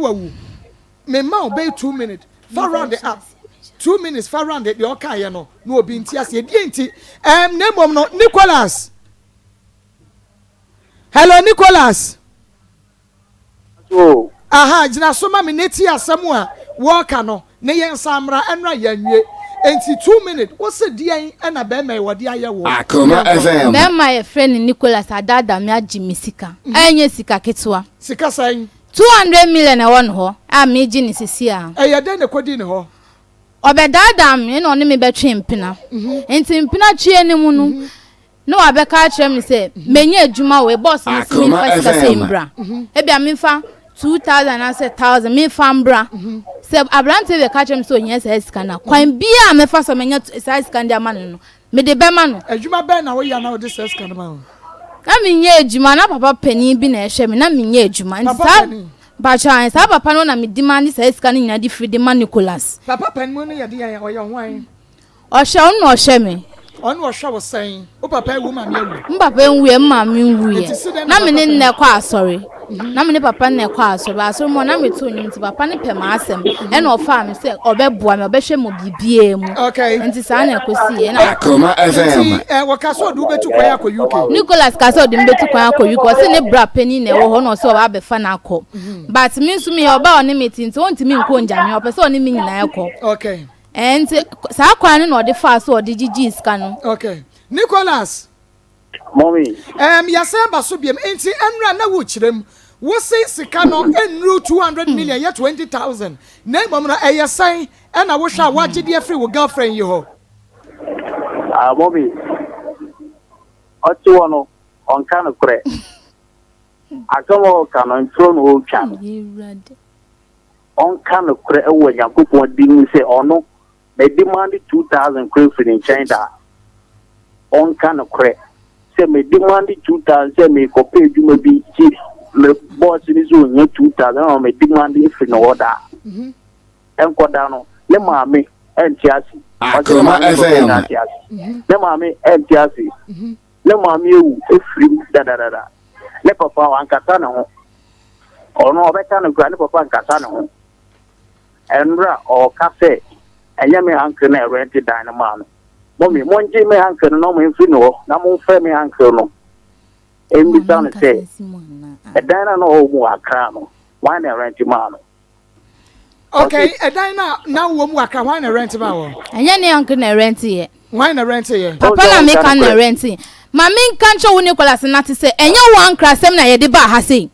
wawu me ma obey 2 minutes far round the up 2 minutes far round the oka ye no no obi nti ase die nti nemom no Nicholas hello Nicholas oh aha jina so ma me neti asem a woka no ne yen samra enra yanwe enti 2 minutes wo se die na be me wode aye wo Akoma FM be my friend Nicholas adada me agimi sika enye sika ketwa sika san 200 million e won ho a me gi ni sisi a eye den ne kodi ne ho obedada me no ne me betwe mpina enti mpina tue ne mu no no abeka kire me se menye adwuma we boss ni si me fa sika se mbra e bia me fa 2000 and 1000 me fa mbra se abrante we ka kire me so nya se sika na kwan bia me fa so menye se sika ndi ama no me de be ma no adwuma be na wo ya na wo de se sika na ma na menye adwuma na papa pani bi na ehwe me na menye adwuma nti sa ba chan sa papa no na me demand se sika ni nya di free de man Nicholas papa pani mo no ya de ya o ya hwan o hwe on no hwe me onu o hwe wo san o papa ewu ma me ewu papa enwu ma me nwuye na me ne nne kwa asori na me ne papa nne kwa asori asori mo na me to nyim ti papa ne pema asem e na ofa me se obeboa me obehwe mo bibie mu okay enti sa na ekosi e na Akoma FM wakaso do betu kwa yakọ UK Nicholas kaso de mbetu kwa yakọ UK o se ne bra pani na ewo ho na o se oba befa na akọ but me nso me oba oni meeting so ntimi nko njame o pese oni me nyina yakọ okay and sa kwan no de fa so de gigi ska no okay Nicholas mommy yasemba so biem enti enra na wo kirem wo say sika no enru 200 million ya 20000 na mom na eyesan e na wo hwa wagide free wo girlfriend yi ho mommy otu ono on kan kure Akoma kan on throne o twan on kan kure e wo yakopon din se ono they demanded 2,000 crore in China. On kind of credit. Say me demanded 2,000. Say me go pay you maybe me boss in his own 2,000. Or me demanding if no order. And go down. Le mami and Tiasi. Akoma FM. Le mami and Tiasi. Le mami you free da. Le papa and Katana. Or no better than grand papa and Katana. And or cafe. Anya me uncle na rent dynamo. Mommy, monje me uncle no me fino, na mo fe me uncle no. Emi sound say. E dina no mu akra no. Why na rent man? Okay, e dina na wo mu akra why na rent ma wo? Anya ne uncle na rent ye. Why na rent ye? Papa na me kan na rent. Mama nka ncho wo Nicholas na te say enya wo uncle asem na ye de ba ha sei.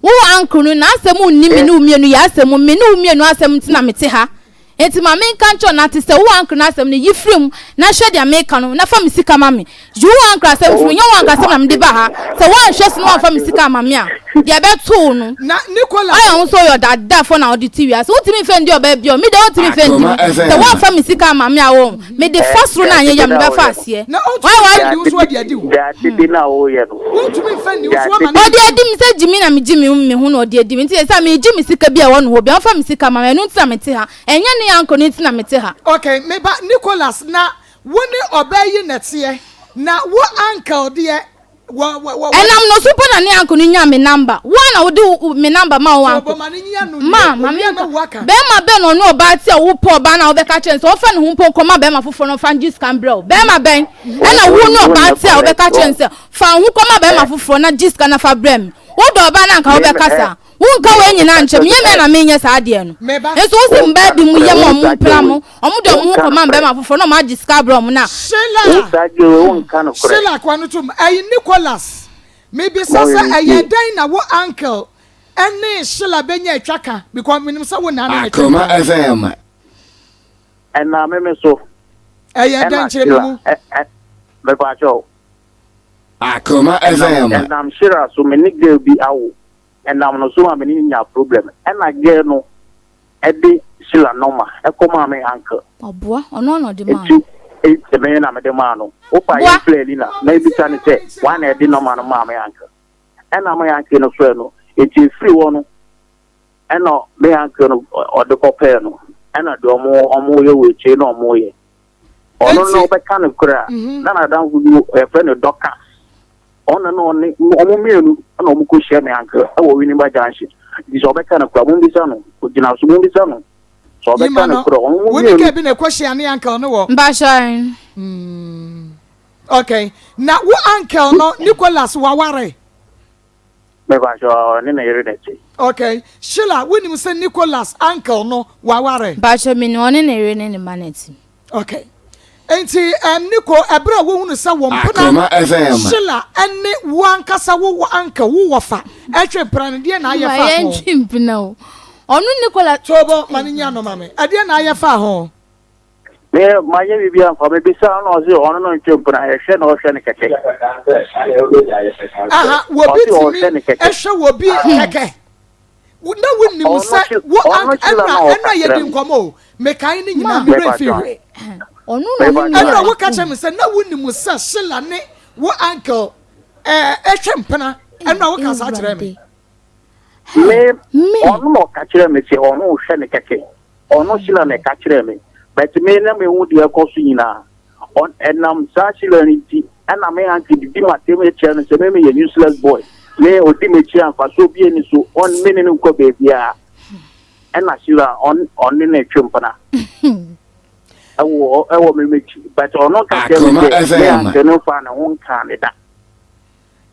Wo uncle no na asem unni me no umienu ya asem me no umienu asem nti na me te ha. Enti mama nka na te se wo anko na asem ne yifrim na hwe dia meka no na fa misika mame ju wo anko asem fru nya wo anko asem na me de ba ha se wo anhwe se no fa misika mame a dia beto no na Nicholas ayo nso yo da for na auditi wi so utimi fe ndi oba bi o me de utimi fe ndi se wo fa misika mame a wo me de fasro na anya yam be fa ase na why di uso di adi wo di na wo ye no utimi fe ndi uso ma odi adi mi se jimi na me jimi me hu na odi adi mi nti se me jimi sika bi a wo no ho bi an fa misika mame no nti na me te ha enye yanko nti na mete ha okay me ba Nicholas na woni obayi nete na wo uncle de enam no super na ne yanko ni nya me number wo na wo de me number ma wo anko ma me be ma be no no oba ti a wo po oba na wo be ka chen so wo fa ne hu po koma be ma fofo no fan gis can bro be ma ben na wo no oba ti a wo be ka chen se fa hu koma be ma fofo na gis can fa brem wo do oba na nka wo be kasa wonka we nyina nchem ye me na menye sa ade no eso wo sim ba di mu ye mo mu pra mo omu de mu koma be ma fofo no ma gis can bro mo na Shela kwanu tum ay Nicholas maybe sasa ay dan na wo uncle ene Shela benya atwaka because minim sa wo na na Akoma FM and na me so ay dan chere mu me ba jo Akoma FM and I'm sure so many girl be awo and I'm no so many nya problem and I get no e be Shela normal e koma me uncle oboa ono no de ma it's the man I'm the man. Opa, you play na. Maybe Tani say one I did no man of my uncle. And I'm my uncle no friend. It is free one. And no, my uncle or the copeno. And I do more with chain or more. Or no, but kind of cry. Then I don't with a friend of doctor. On and on, no, and no, share my uncle. I will win by Janshi. di so beka na kwa mumbisa no ogina so mumbisa no so beka na kro on woni ka bi na kwahia ne uncle no wo mba shan okay na wo uncle no Nicholas waware me ba so ne na yere nechi okay Sheila woni mu se Nicholas uncle no waware ba sha me no ne na yere ne maneti okay enti Nico ebra wo hunu se wo Akoma mpona FM. Sheila ene wo ankasa wo uncle wo wofa etwe prane de na aye fa ho ya ntwimpna o onu Nicola tobo maninya no mame ade na aye fa ho me maye bibia fa me bisa no se ono no ntwempuna e hwe no hwe ne keke aha wo bi timi ehwe wo bi keke na wonni musa wo ana ye di nkomo me kan ni nyina me refiwe onu no ni ana wo ka chem se na wonni musa Sheila ne wo uncle ehwe mpana ana wo ka sa kire me ono no ka kire me se ono hwe ne keke ono Sheila ne ka kire me but me na me hu de akoso nyina on enam sa Sheila ni ti ana me anti di ma teme chair no se me ye useless boy me odi me chair fa so bi eni so on me ne ko baby a ana Sheila on ne twempana ewo me mechi but ono ka kire me me anti no fa na won kan ne da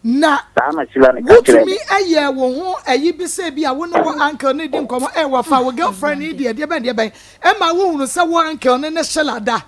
na sana Sheila ne ka kire wotumi aye wo ho ayi bi se bi a wo no wo uncle ne di nkomo wo fa wo girlfriend ne di de ben e ma wo hunu se wo uncle ne Sheila da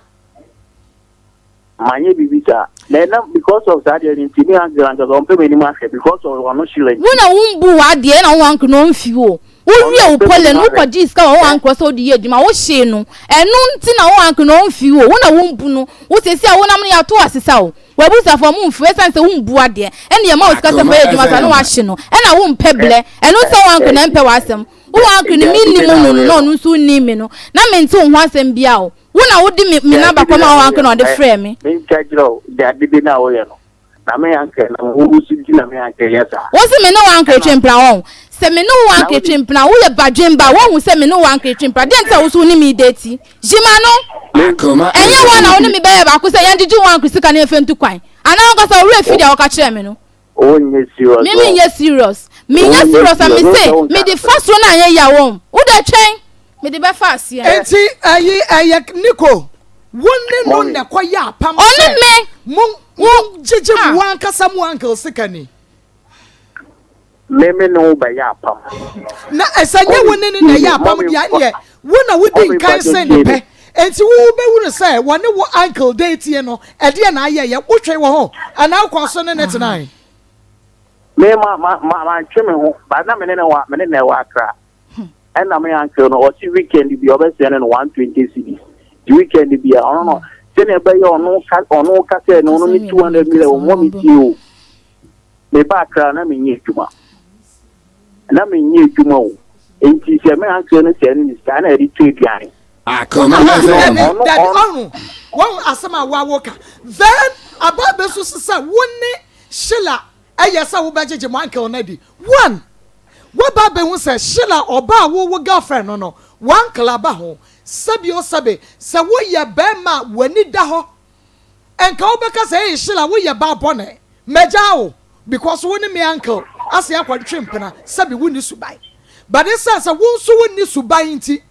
manye bibita na because of that the intimi and on pay many market because of one Sheila wona wumbu ade na wo uncle no mfi wo wo wie wo pole no ko jiska wo uncle so di adwuma wo hye no enu nti na wo uncle no mfi wo wona wumbu no wo sesi a wo nam ya to asesa wo wabusa for mu mfu esanse wumbu ade ene ye ma wo skasa fa adwuma sa no wa hye no ena wo mpeble enu se wo uncle na mpe wasem wo uncle ni minimum no no nso ni me no na me nti wo ho asem bia wo wona wo di me number koma wo uncle no de frame me me chajiro da bibi na wo ye no na me uncle na wo si di na me uncle yesa wo se me no uncle twempra wo se me no uncle twempra wo ye badwemba wo hu se me no uncle twempra de nta wo so ni me date jima no Akoma enye wo na wo ni me be ba ko se yan didi wo uncle sika na efentu kwan ana wo ka so we fi dia wo ka kire me no o nye serious me nye serious me nye serious am say me the first one na ya wo wo da twen me the be fast ya enti ayi Nico wonni no ne kwaya pam oni me wo jeje wo ankasa mu uncle sika ni me no ba ya pam na esanye wonni ne na ya pam dia ne wo na wodi kan se ne pe enti wo be wunu say woni wo uncle date ye no e de na aye ye wo twe wo ho ana kwaso ne net nine me ma tweme ho ba na me ne wa akra and na me uncle no o si weekend bi obese ne 120 cedis the weekend bi a no se ne be ye ono ka se no ni 200 million o mo mi ti o me ba akra na me nye dwuma o enti se me uncle no se ni ska na ri trade yan Akoma FM. that onu won asema wa woka then ababe so sisa wonni Sheila ayesa wo bajeje mo uncle na di one wo babe hu se Sheila oba wo girlfriend no one club ho sabi o sabe se wo ye be ma wani da ho enka wo beka se Sheila wo ye ba bone meja wo because woni me uncle ase akwadwe mpena sabi woni subai but this says wo so woni subai nti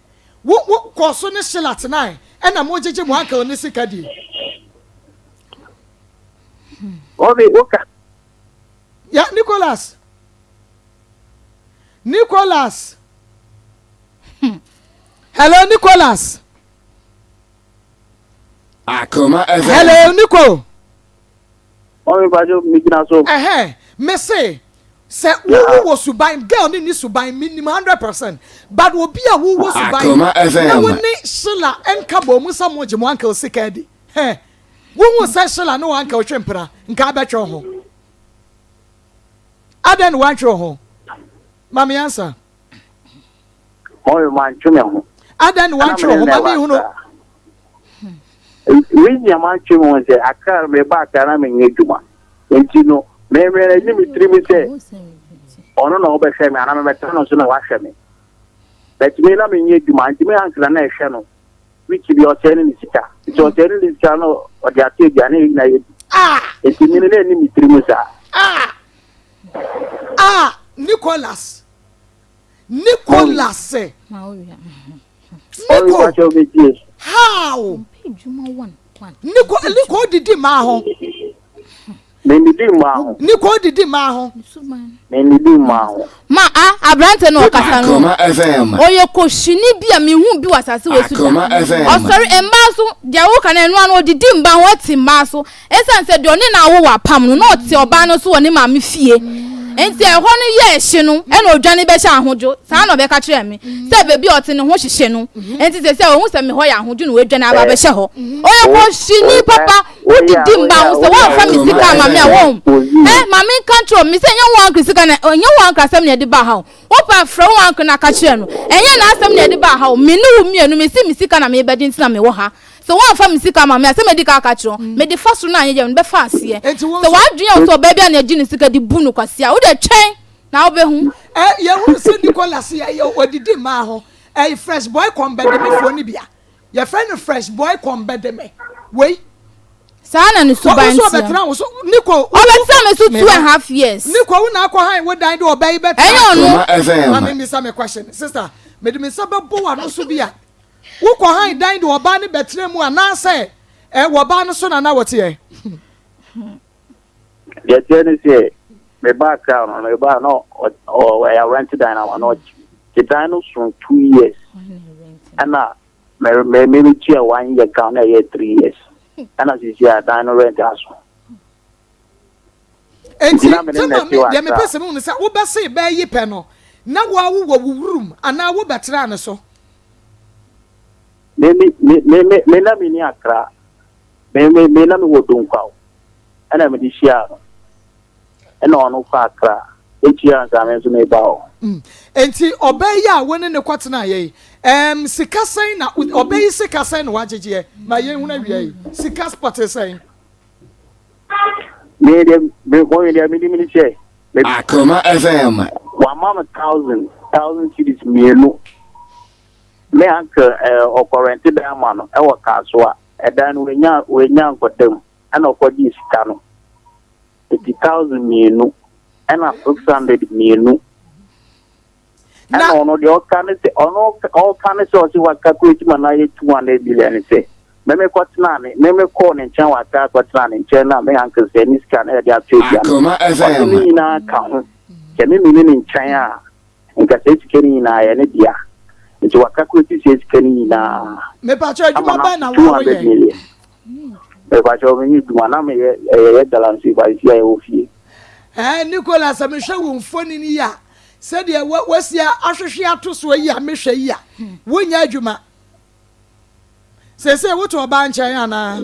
wo koso ne Sheila tonight ena mo jeje mo uncle ne sika di obi oka ya Nicholas hello Nicholas Akoma FM. hello Nico obi bajo mi gina so me say wo suban girl ni suban minimum 100% but wo bia wo suban Akoma FM. na woni Sheila enka bo mu samo je mo uncle sika di wo say Sheila no uncle twempra nka abetwe ho aden wan twe ho mami answer obi man tweme ho aden wan twe ho mami hu no we man tweme ho se akara me ba akara me nye dwuma enti no me ni mi trimi se ono na obehwe me ana me betano so na wahwe me but me na me nye dwuma enti me ankra na ehwe no which bi o tene ni sika so tene ni sika no o dia tie dia na ye enti me na ni mi trimi sa Nicholas Nicholas. How? Nico did maho. Nico did maho. Ma abrante no kasano. Oye ko shini bia me hu bi wasase we su. Oh sorry embaso dia wo kan enu anu didi mba ho timbaso. Esan se de oni na wo wapam no na oti oba no so woni ma me fie. Enti e ho no ye hye no e na odwane be hye ahojo. Sa na be ka kire me. Se bebi oti ne ho hyehye no. Enti se wo se me ho ya ahojo no we dwane aba be hye ho. Oye ko shini papa wo didi mba ho se wo fa me sika ma me a wo. Mama control me say nya wo ankrisika na nya wo ankrasam na de ba ha. Opa fra wo ank na ka kire no. Enya na asem na de ba ha. Me ne wo mienu me si me sika na me be din na me wo ha. So one family sika ma me asem di ka kachiro me the first na anye be fa ase so wa dwen so baby na agi ni sika di bu no kwase a wo de twen na wo be hu ye hu se Nicholas ye odidi ma ho fresh boy come bed me fo ni bia your friend fresh boy come bed me wei sana ni suban so betra so Nico o betra me so 2.5 years Nico wo na akọ han wo dan de obey betra no no me some question sister me de me sababo wa no so bia wo ko han dan de oba ne betre mu ana se wo ba no so na wote ye ye tell say me back down me ba no I rented dan na no the dan no from 2 years and me chia 1 year count na 3 years and as you see dan no rent aso enti ya me pese mu se wo be se be yi pe no na wo room ana wo betre na so me na mi ni akra me na mi wo dunkwa ana me di shia ana onu fa akra echia nka me so me ba o enti obey ya woni ne kwatena ye sika sen na obey sika sen na wagege ma ye hu na wi sika spot sen me ko ye mi di che Akoma FM wa mama 1000 cities mienu me anka okorente da ma no e wo kaso a edan wenya nkodam ana okodi sika no 80000 mienu ana 600 mienu ana ono de okane se ono okane se o si waka ko ti mana ye 200 billion se meme kwatna ne meme ko ne nchen waka kwatna ne nchen na me anka se ni sika na de atwedia Akoma FM ni na ka ho ke me ni nchen a nka se tikeni na ye ne dia nti wakakweti sikani na me pa cho adwuma ba na wo ye me pa cho me duma na me ye dalansi ba isi ya ofie Nicholas me hwe wo mfoni ni ya se de wasia ahwehwe atoso yi a me hwe yi a wonya adwuma se wo to ba nchen ana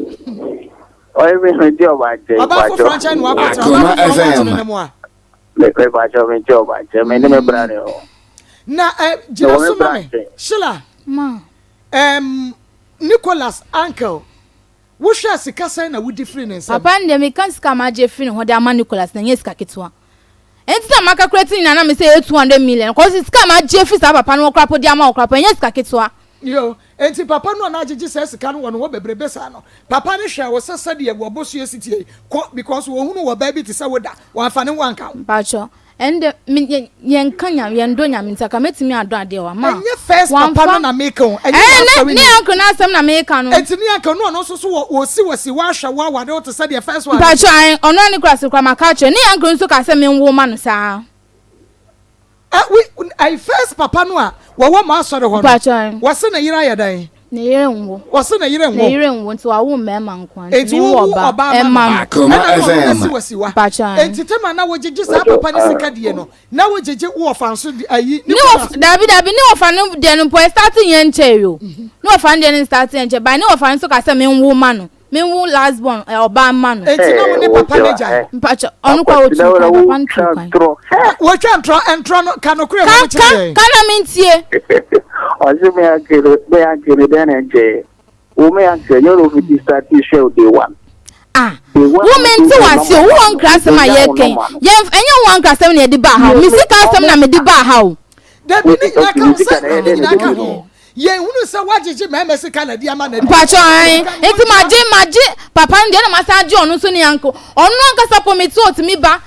oy me di oba je ba cho franchise no akota Akoma FM me pa cho me di oba je me ne me brane o na jina suma me Sheila ma Nicholas uncle wo hwa sika sen na wo different nsa papa ndem me kan sika ma je free ho de ama Nicholas na nyesika ketwa enti na maka creating na me say 200 million cause sika ma je free sa papa no krapo de amaokrapo nyesika ketwa yo enti papa no na agege sika no wo bebrebe sa no papa ne hwa wo sesa de wo bosu esitie because wo hunu wo ba bi ti sa woda wo afa ne wanka pacho and yen kanya yen do nyam ntaka metimi ado ade wa ma enye first papa na make on enye ni anko na asem na make no enti ni anko no so wo si wa hwa wa wade o to say the first one pacho an ono ni kwase kwa makache ni anko nso ka se me nwo ma no sa I first papa no a wo ma asore ho pacho wo se na yira ya dan ne yire nwo wo se na yire nwo nti wa wo mema nkwan ni wo ba emma Akoma FM pacho enti tema na wo jeje sa papa ne sika de no na wo jeje wo fanso ayi ni wo dabi ni wo fan de no po starting yen che yo ni wo fan de no starting yen che ba ni wo fan so ka se me nwo ma no me nwo last born oba ma no enti na wo ne papa ne ja pacho onu kwa wo tu papa ntro wo twa entro no kanokure wo che kana mintie oje me akere den enje o me akere yo fi di start show day one women to wase wo won krasem ayeken ye enye won krasem na de ba ha mi sika asem na me de ba ha o da bi ni na ka se ni na ka ho ye hunu se wagege me sika na di ama na pacho an enti maje papa ndi na masaje onu so ni anko onu anka sa committee otimi ba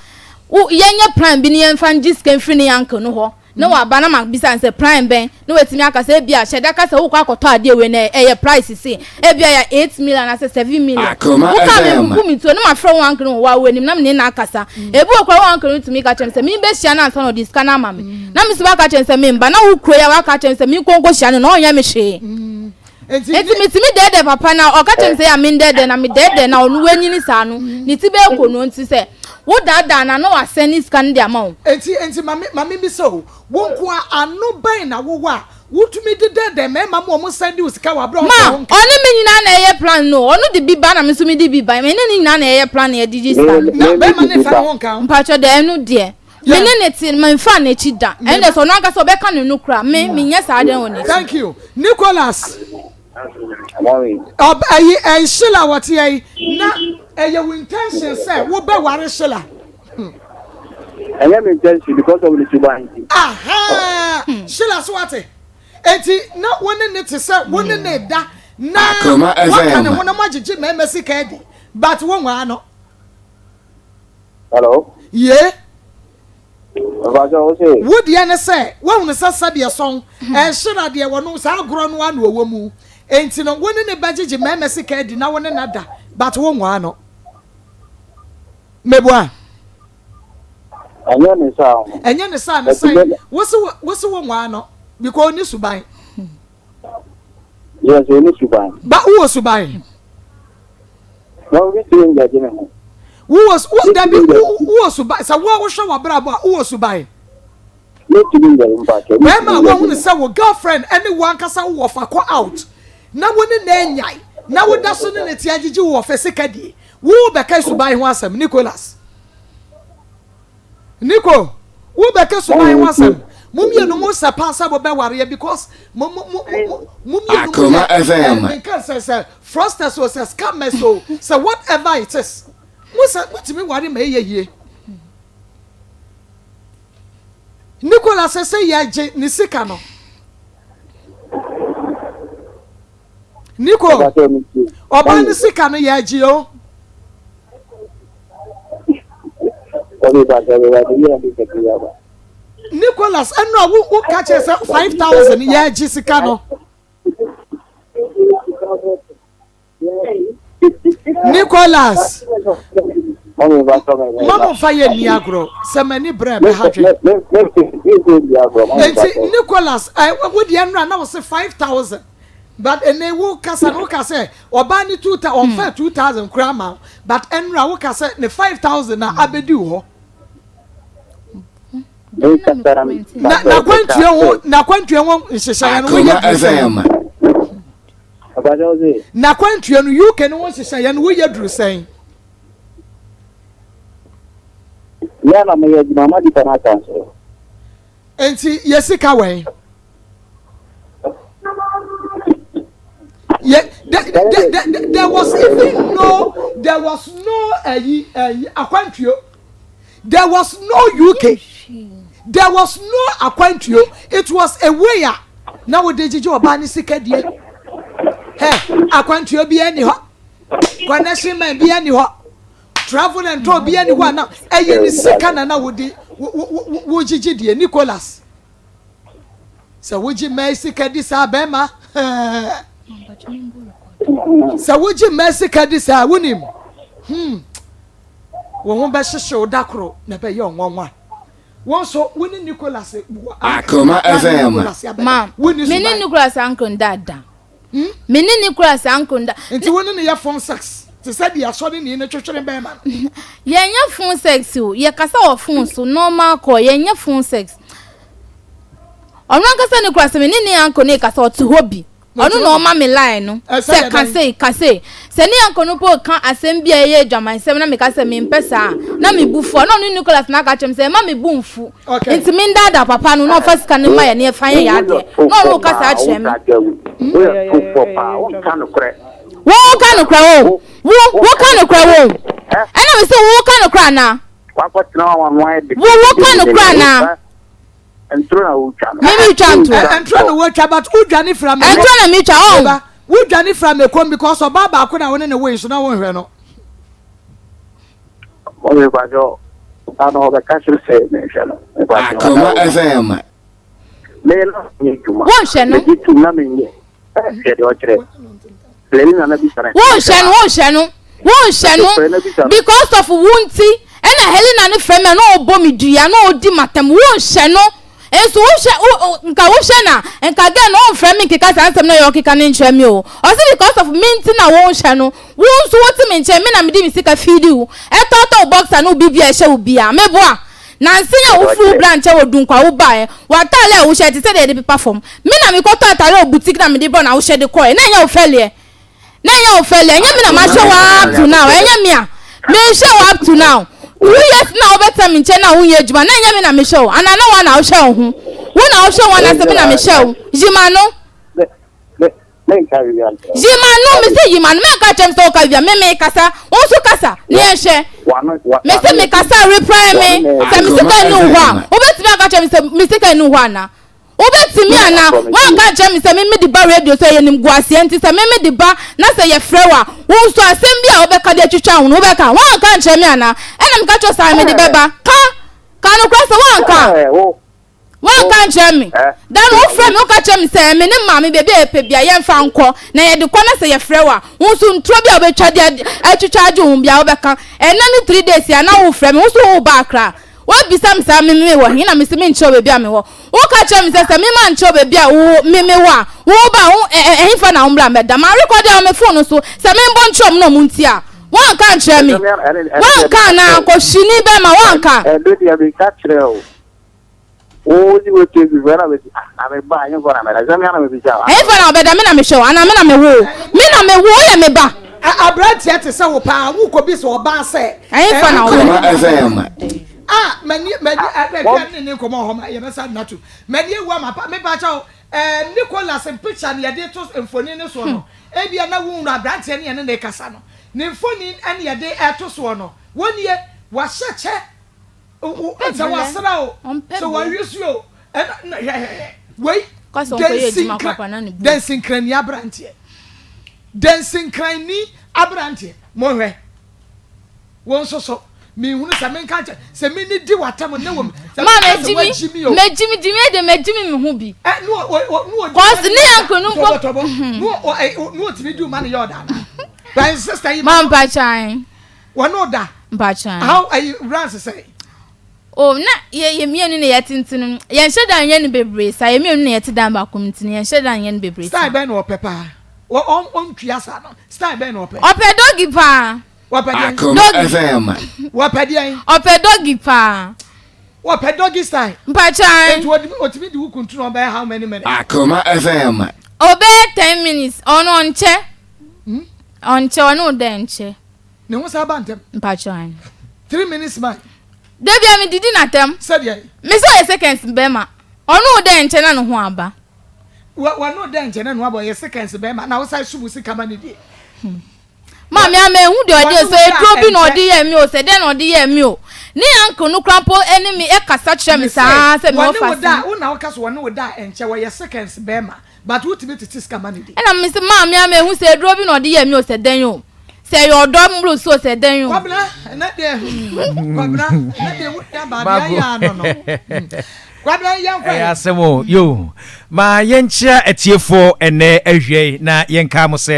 yenye plan bi ni enfa ngiske mfiri ni anko no ho no wa ba na ma bisa say prime ben no wetimi aka say bia sheda ka say wo kwa akoto ade we na eye price say e bia ya 8 million na say 7 million wo ka me ku mi to no ma fro wan kro wa we nim na me na akasa ebu okwa wan kro to mi ka chem say mi be hia na ansa no dis kana ma me na mi se ba ka chem say me mba na wo kro ya wa ka chem say mi konko hia no onya me hwe enti mi dede papa na o ka chem say ya me dede na me dede na onu wanyini sa no ni ti be ko no nti say wo dada na no aseni scan dia ma wo enti mami bi so wo nko anu ban na wo wa wotumi de dede me ma mo send you sika wa bro ma oni me nyina na eye plan no onu de bi ba na me so me de bi ba me ne nyina na eye plan na digi stand na be ma ne fa won kan mpacho de enu de me ne ti me fa na chi da ende so no aka so be ka no kura me nya sa de woni thank you Nicholas Amori. Ayi Sheila what ye na your intention say wo be ware Sheila. I am intention because of the Subanti. Aha! Sheila so what? Enti na woni ne te say woni ne da na Akoma FM. What can wona magigi me mesi ka di but won wa no. Hello. Yeah. What say? Would ye ne say won ne sasa de song Sheila de wono sa agro no anu owo mu. Enti no woni ne bagigi me mesi ka di na woni na da but won wa no. Meboa Anya ne sa na say wosi won wa no because ni suban yes we need suban ba wo suban no we doing that you wo da bi wo suban sa wo hwe wa bra ba wo suban no doing that impact mema wo hu say wo girlfriend anyone kasa wo fa ko out na woni na anyai na wo da so ne ti agigi wo fa sika die wo be ka suban ho asem Nicholas Nico wo be ka suban ho asem mumye no mo sapa sabo be ware because mumye no Akoma FM. Because say frosters so say scam so whatever it is what me ware me ye Nicolas say ya je ni sika no Nico oba ni sika no ya je o Nicholas eno wo catch say 5,000 ya ji sika no Nicholas Mama fire ni agro se mani bre be hadwe enti Nicholas wo de enra na wo say 5,000 but ene wo kasa no kasa oba ni 2,000 on fair 2,000 krama but enra wo kasa ne 5,000 na abedi ho na kwantue ho nhyehyɛ no wo yɛ na kwantue no you can wo nhyehyɛ no wo yɛ duru sɛn ya na me yɛ mama di kana kan so enti yesika wɛn there was no akwantue there was no UK there was no akwantue it was a way na wo de gigi oba ni sika die akwantue bi ani ho connection man bi ani ho travel and tour bi ani ho na eyi ni sika na wo de wo gigi die Nicholas so wo gi mai sika di sa be ma so wo gi mai sika di sa wonim wo ho be hyehye dakro na be ye onwanwa won so woni Nicholas Akoma FM ma meni Nicholas ankon dada meni Nicholas ankon da enti woni ne ya phone sex te said ya so ne ne twetwere be ma ye nya phone sex o ye kasa o phone so normal call ye nya phone sex onu kasa Nicholas meni ne ankon ne kasa o to hobby onu no ma me line no se kase se ni ankon no po kan asem bia ye adwaman sem na me kasa me mpesa na me bufu na onu Nicholas na ka chem se ma me bumfu enti me ndada papa no no first kan ma ye ne fa ye ya de no no kasa a chem wo kan no kra wo ana me se wo kan no kra na wa ko tena wa nwa de wo kan no kra na entro na wo twa me twa entro na wo twa but udwane from entro na me twa udwane from ekom because baba ko na woni ne wo so na wo hwe no o me kwajo ano be ka shiri se me shalo Akoma FM Mela Yuma. Won't channel. To Namin. Won't channel because of Wunty and a Helena and a friend and all bommy do ya no dimatem won't channel. And so Kawushana and Kagan all framing because I'm some York can injure me. Also because of minting a won't channel. Won't what to maintain me and me sick a feed you. A total box and no BB shall be a meboa. Nancy a full branch will do quite buy. What I wish I said they perform. Mina me got a boutique and me the bone I will share the coin. Now you're failure. Now you're failure. And you mean I show up to now. And you mean me show up to now. 2 years now better me China who age man. And you mean I show. And I know one I'll show who. One I'll show one as a mina me show. Jimano. Jimano, Mr. Jiman, make a chance to call you. Me casa. Also casa. Near share. Mr. Mikasa reply me. Mr. Nuwa. Obet me a chance Mr. Nuwana. Obet me ana. One catch me say me the bar radio say him guasi enti say me the bar na say ye frewa. Won so asem bia obeka de twitwa won obeka. One catch me ana. Enam catch us me the beba. Ka no cross one ka. One catch me. Then who friend who catch me say me ne mama baby e pe bia ye mfa nko na ye de kwa na say ye frewa. Won so ntro bia obetwa de atwitwa age won bia obeka. Enam 3 days ya na wo friend won so wo ba kra. What be some me wo hina me se me ncho baby am wo wo ka che me se me ma ncho baby a wo me wa wo ba wo ehifa na umbra meda ma record am me phone so se me mbo ncho no munti a wan ka che me wan ka na ko shini be ma wan ka do dia be ka kire o o di wo te bi vera be ame ba yin fona me la zami ana me bi ja ehifa na obeda me na me show ana me na me wo ya me ba abranti ate se wo pa wo ko bi so oba se ehifa na Akoma FM. Many ne come home ya besa natu many wa mapa me ba cha Nicholas and picture ne de to mfoni ne so no e bia na wo nra branche ne ne kasa no ne mfoni ane ye de eto so no woni wa hyeche o enta wa sra o so wa wisu o wei dancing crani abranche dancing crani abranche mo hwe won so me hunu se men ka se me ni di watam na wom ma mejimi me hu bi no cause ni anko no no timi do man your da na sister you man pa chan wo no da pa chan how are you rance say oh na ye mienu ne yetintin ye nheda anye ne bebre sa ye mienu ne yetidan ba community ye nheda anye ne bebre style ben no pepa wo on tuasa no style ben no pe ope dogi pa Akoma FM. Wapedian. Ope dogi pa. Wape dogi style. Mpachan. It would be the kuntu no by how many minutes? Akoma FM. Obe 10 minutes. Onche. Onche onu denche. Ne ho sa bantem. Mpachan. 3 minutes man. Debi am didi na tem. Said ye. Me so seconds bema. Onu denche na no ho aba. Wa no denche na no aba ye seconds bema na wo sai subu sika ma ne die. Mami ame hu de odi so edro bi na odi ye mi o se de na odi ye mi o ni anko no krampo enemy e kasa kire mi sa se me ofa da una wo kaso wona wo da enche wo ye seconds bema but what me to tiska manidi e na mi se mami ame hu se edro bi na odi ye mi o se den yo se yo do mru so se den yo kwabna na de wo da ba ya no kwabna yan kwa ya semo yo ma yenchia etiefo ene ahwe na yenka mo se